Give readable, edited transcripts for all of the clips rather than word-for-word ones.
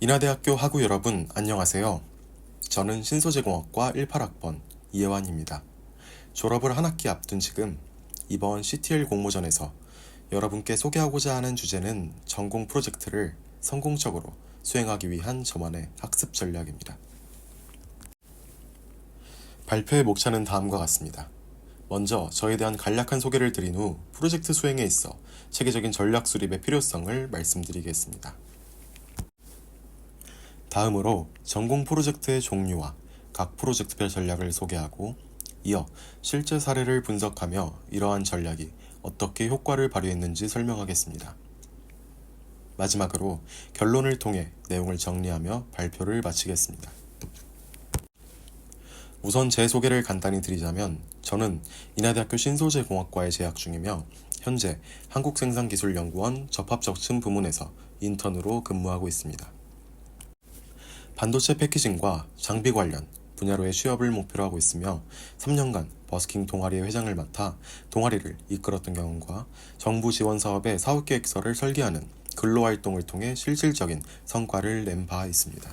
인하대학교 학우 여러분 안녕하세요. 저는 신소재공학과 18학번 이혜환입니다. 졸업을 한 학기 앞둔 지금 이번 CTL 공모전에서 여러분께 소개하고자 하는 주제는 전공 프로젝트를 성공적으로 수행하기 위한 저만의 학습 전략입니다. 발표의 목차는 다음과 같습니다. 먼저 저에 대한 간략한 소개를 드린 후 프로젝트 수행에 있어 체계적인 전략 수립의 필요성을 말씀드리겠습니다. 다음으로 전공 프로젝트의 종류와 각 프로젝트별 전략을 소개하고 이어 실제 사례를 분석하며 이러한 전략이 어떻게 효과를 발휘했는지 설명하겠습니다. 마지막으로 결론을 통해 내용을 정리하며 발표를 마치겠습니다. 우선 제 소개를 간단히 드리자면 저는 인하대학교 신소재공학과에 재학 중이며 현재 한국생산기술연구원 접합적층 부문에서 인턴으로 근무하고 있습니다. 반도체 패키징과 장비 관련 분야로의 취업을 목표로 하고 있으며 3년간 버스킹 동아리의 회장을 맡아 동아리를 이끌었던 경험과 정부 지원 사업의 사업계획서를 설계하는 근로활동을 통해 실질적인 성과를 낸 바 있습니다.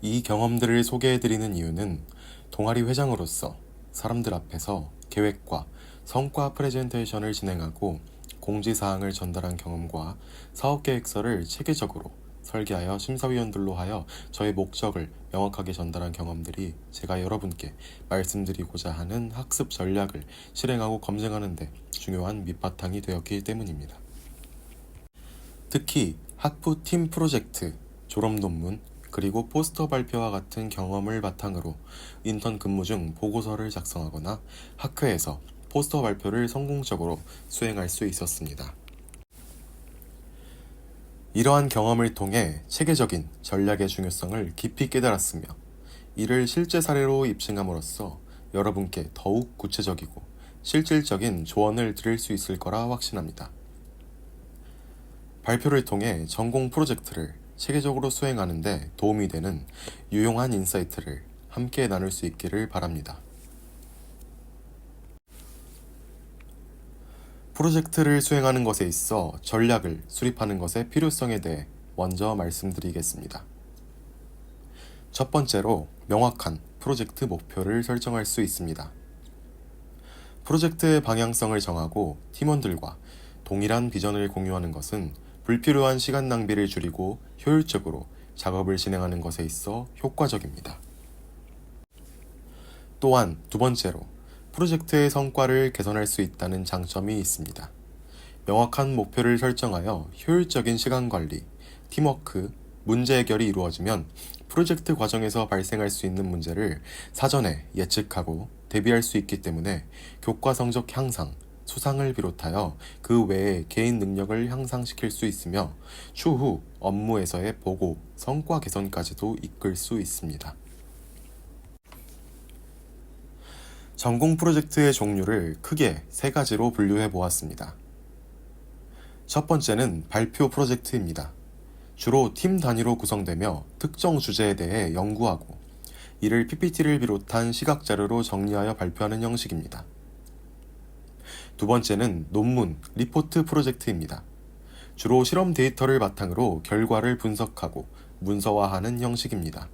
이 경험들을 소개해드리는 이유는 동아리 회장으로서 사람들 앞에서 계획과 성과 프레젠테이션을 진행하고 공지사항을 전달한 경험과 사업계획서를 체계적으로 설계하여 심사위원들로 하여 저의 목적을 명확하게 전달한 경험들이 제가 여러분께 말씀드리고자 하는 학습 전략을 실행하고 검증하는 데 중요한 밑바탕이 되었기 때문입니다. 특히 학부 팀 프로젝트, 졸업 논문, 그리고 포스터 발표와 같은 경험을 바탕으로 인턴 근무 중 보고서를 작성하거나 학회에서 포스터 발표를 성공적으로 수행할 수 있었습니다. 이러한 경험을 통해 체계적인 전략의 중요성을 깊이 깨달았으며 이를 실제 사례로 입증함으로써 여러분께 더욱 구체적이고 실질적인 조언을 드릴 수 있을 거라 확신합니다. 발표를 통해 전공 프로젝트를 체계적으로 수행하는 데 도움이 되는 유용한 인사이트를 함께 나눌 수 있기를 바랍니다. 프로젝트를 수행하는 것에 있어 전략을 수립하는 것의 필요성에 대해 먼저 말씀드리겠습니다. 첫 번째로 명확한 프로젝트 목표를 설정할 수 있습니다. 프로젝트의 방향성을 정하고 팀원들과 동일한 비전을 공유하는 것은 불필요한 시간 낭비를 줄이고 효율적으로 작업을 진행하는 것에 있어 효과적입니다. 또한 두 번째로 프로젝트의 성과를 개선할 수 있다는 장점이 있습니다. 명확한 목표를 설정하여 효율적인 시간 관리, 팀워크, 문제 해결이 이루어지면 프로젝트 과정에서 발생할 수 있는 문제를 사전에 예측하고 대비할 수 있기 때문에 교과 성적 향상, 수상을 비롯하여 그 외의 개인 능력을 향상시킬 수 있으며 추후 업무에서의 보고, 성과 개선까지도 이끌 수 있습니다. 전공 프로젝트의 종류를 크게 세 가지로 분류해 보았습니다. 첫 번째는 발표 프로젝트입니다. 주로 팀 단위로 구성되며 특정 주제에 대해 연구하고 이를 PPT를 비롯한 시각 자료로 정리하여 발표하는 형식입니다. 두 번째는 논문, 리포트 프로젝트입니다. 주로 실험 데이터를 바탕으로 결과를 분석하고 문서화하는 형식입니다.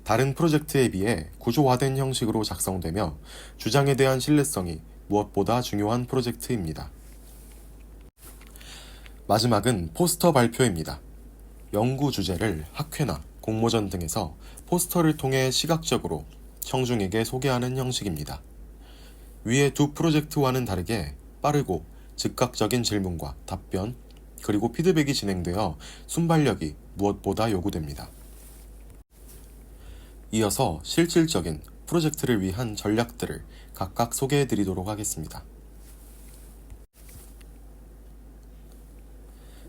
다른 프로젝트에 비해 구조화된 형식으로 작성되며 주장에 대한 신뢰성이 무엇보다 중요한 프로젝트입니다. 마지막은 포스터 발표입니다. 연구 주제를 학회나 공모전 등에서 포스터를 통해 시각적으로 청중에게 소개하는 형식입니다. 위의 두 프로젝트와는 다르게 빠르고 즉각적인 질문과 답변, 그리고 피드백이 진행되어 순발력이 무엇보다 요구됩니다. 이어서 실질적인 프로젝트를 위한 전략들을 각각 소개해 드리도록 하겠습니다.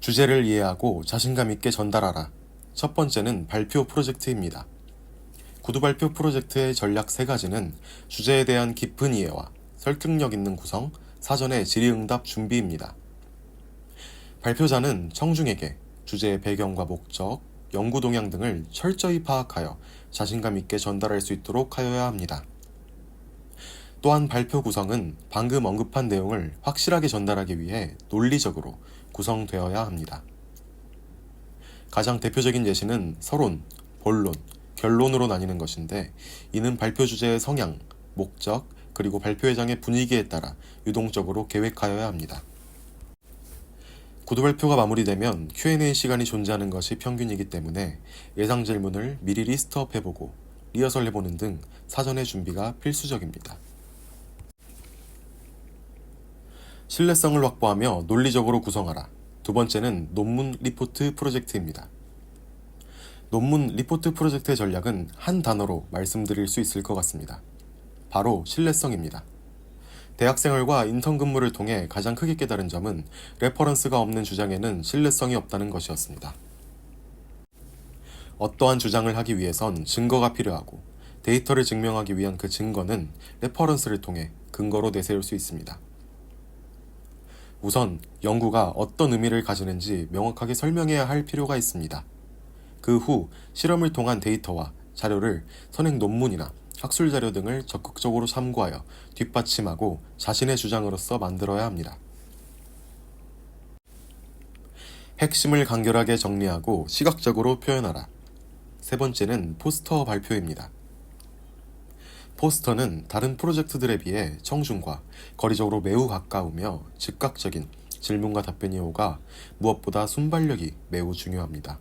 주제를 이해하고 자신감 있게 전달하라. 첫 번째는 발표 프로젝트입니다. 구두발표 프로젝트의 전략 세 가지는 주제에 대한 깊은 이해와 설득력 있는 구성, 사전의 질의응답 준비입니다. 발표자는 청중에게 주제의 배경과 목적, 연구 동향 등을 철저히 파악하여 자신감 있게 전달할 수 있도록 하여야 합니다. 또한 발표 구성은 방금 언급한 내용을 확실하게 전달하기 위해 논리적으로 구성되어야 합니다. 가장 대표적인 예시는 서론, 본론, 결론으로 나뉘는 것인데 이는 발표 주제의 성향, 목적, 그리고 발표회장의 분위기에 따라 유동적으로 계획하여야 합니다. 구두 발표가 마무리되면 Q&A 시간이 존재하는 것이 평균이기 때문에 예상 질문을 미리 리스트업 해보고 리허설 해보는 등 사전의 준비가 필수적입니다. 신뢰성을 확보하며 논리적으로 구성하라. 두 번째는 논문 리포트 프로젝트입니다. 논문 리포트 프로젝트의 전략은 한 단어로 말씀드릴 수 있을 것 같습니다. 바로 신뢰성입니다. 대학생활과 인턴 근무를 통해 가장 크게 깨달은 점은 레퍼런스가 없는 주장에는 신뢰성이 없다는 것이었습니다. 어떠한 주장을 하기 위해선 증거가 필요하고 데이터를 증명하기 위한 그 증거는 레퍼런스를 통해 근거로 내세울 수 있습니다. 우선 연구가 어떤 의미를 가지는지 명확하게 설명해야 할 필요가 있습니다. 그 후 실험을 통한 데이터와 자료를 선행 논문이나 학술 자료 등을 적극적으로 참고하여 뒷받침하고 자신의 주장으로서 만들어야 합니다. 핵심을 간결하게 정리하고 시각적으로 표현하라. 세 번째는 포스터 발표입니다. 포스터는 다른 프로젝트들에 비해 청중과 거리적으로 매우 가까우며 즉각적인 질문과 답변이 오가 무엇보다 순발력이 매우 중요합니다.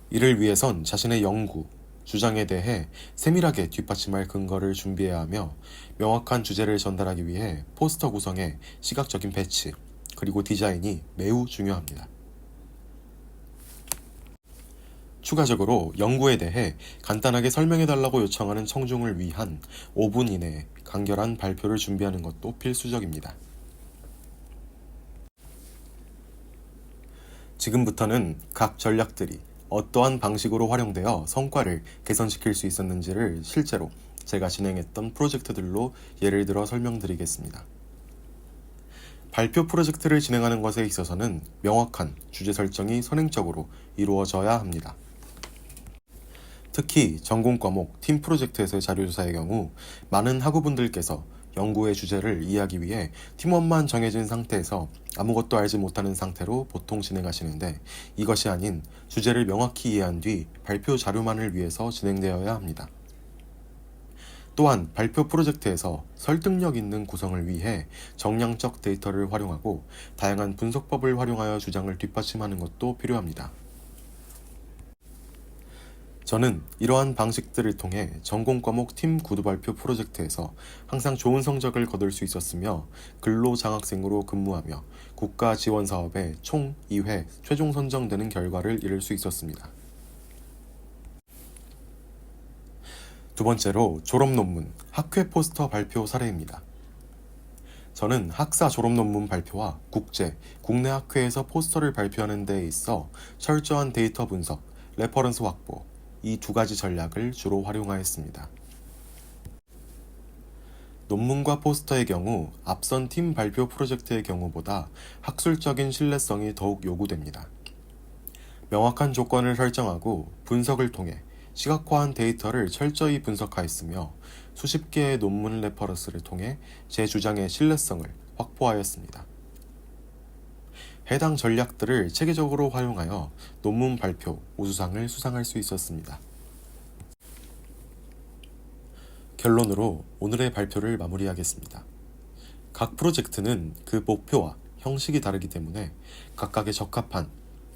이를 위해선 자신의 연구, 주장에 대해 세밀하게 뒷받침할 근거를 준비해야 하며 명확한 주제를 전달하기 위해 포스터 구성의 시각적인 배치, 그리고 디자인이 매우 중요합니다. 추가적으로 연구에 대해 간단하게 설명해달라고 요청하는 청중을 위한 5분 이내에 간결한 발표를 준비하는 것도 필수적입니다. 지금부터는 각 전략들이 어떠한 방식으로 활용되어 성과를 개선시킬 수 있었는지를 실제로 제가 진행했던 프로젝트들로 예를 들어 설명드리겠습니다. 발표 프로젝트를 진행하는 것에 있어서는 명확한 주제 설정이 선행적으로 이루어져야 합니다. 특히 전공 과목 팀 프로젝트에서의 자료조사의 경우 많은 학우분들께서 연구의 주제를 이해하기 위해 팀원만 정해진 상태에서 아무것도 알지 못하는 상태로 보통 진행하시는데 이것이 아닌 주제를 명확히 이해한 뒤 발표 자료만을 위해서 진행되어야 합니다. 또한 발표 프로젝트에서 설득력 있는 구성을 위해 정량적 데이터를 활용하고 다양한 분석법을 활용하여 주장을 뒷받침하는 것도 필요합니다. 저는 이러한 방식들을 통해 전공 과목 팀 구두 발표 프로젝트에서 항상 좋은 성적을 거둘 수 있었으며 근로장학생으로 근무하며 국가 지원 사업에 총 2회 최종 선정되는 결과를 이룰 수 있었습니다. 두 번째로 졸업 논문, 학회 포스터 발표 사례입니다. 저는 학사 졸업 논문 발표와 국제, 국내 학회에서 포스터를 발표하는 데 있어 철저한 데이터 분석, 레퍼런스 확보, 이 두 가지 전략을 주로 활용하였습니다. 논문과 포스터의 경우 앞선 팀 발표 프로젝트의 경우보다 학술적인 신뢰성이 더욱 요구됩니다. 명확한 조건을 설정하고 분석을 통해 시각화한 데이터를 철저히 분석하였으며 수십 개의 논문 레퍼런스를 통해 제 주장의 신뢰성을 확보하였습니다. 해당 전략들을 체계적으로 활용하여 논문 발표 우수상을 수상할 수 있었습니다. 결론으로 오늘의 발표를 마무리하겠습니다. 각 프로젝트는 그 목표와 형식이 다르기 때문에 각각에 적합한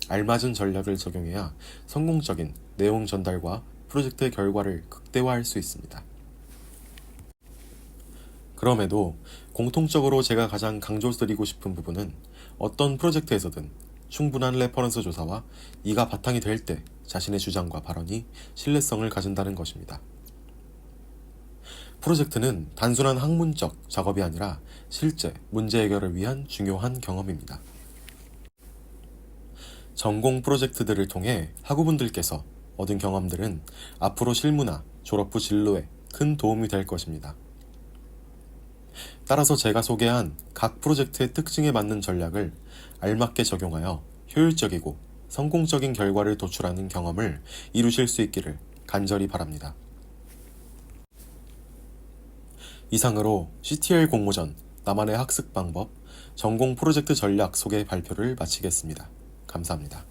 알맞은 전략을 적용해야 성공적인 내용 전달과 프로젝트의 결과를 극대화할 수 있습니다. 그럼에도 공통적으로 제가 가장 강조드리고 싶은 부분은 어떤 프로젝트에서든 충분한 레퍼런스 조사와 이가 바탕이 될 때 자신의 주장과 발언이 신뢰성을 가진다는 것입니다. 프로젝트는 단순한 학문적 작업이 아니라 실제 문제 해결을 위한 중요한 경험입니다. 전공 프로젝트들을 통해 학우분들께서 얻은 경험들은 앞으로 실무나 졸업 후 진로에 큰 도움이 될 것입니다. 따라서 제가 소개한 각 프로젝트의 특징에 맞는 전략을 알맞게 적용하여 효율적이고 성공적인 결과를 도출하는 경험을 이루실 수 있기를 간절히 바랍니다. 이상으로 CTL 공모전 나만의 학습 방법 전공 프로젝트 전략 소개 발표를 마치겠습니다. 감사합니다.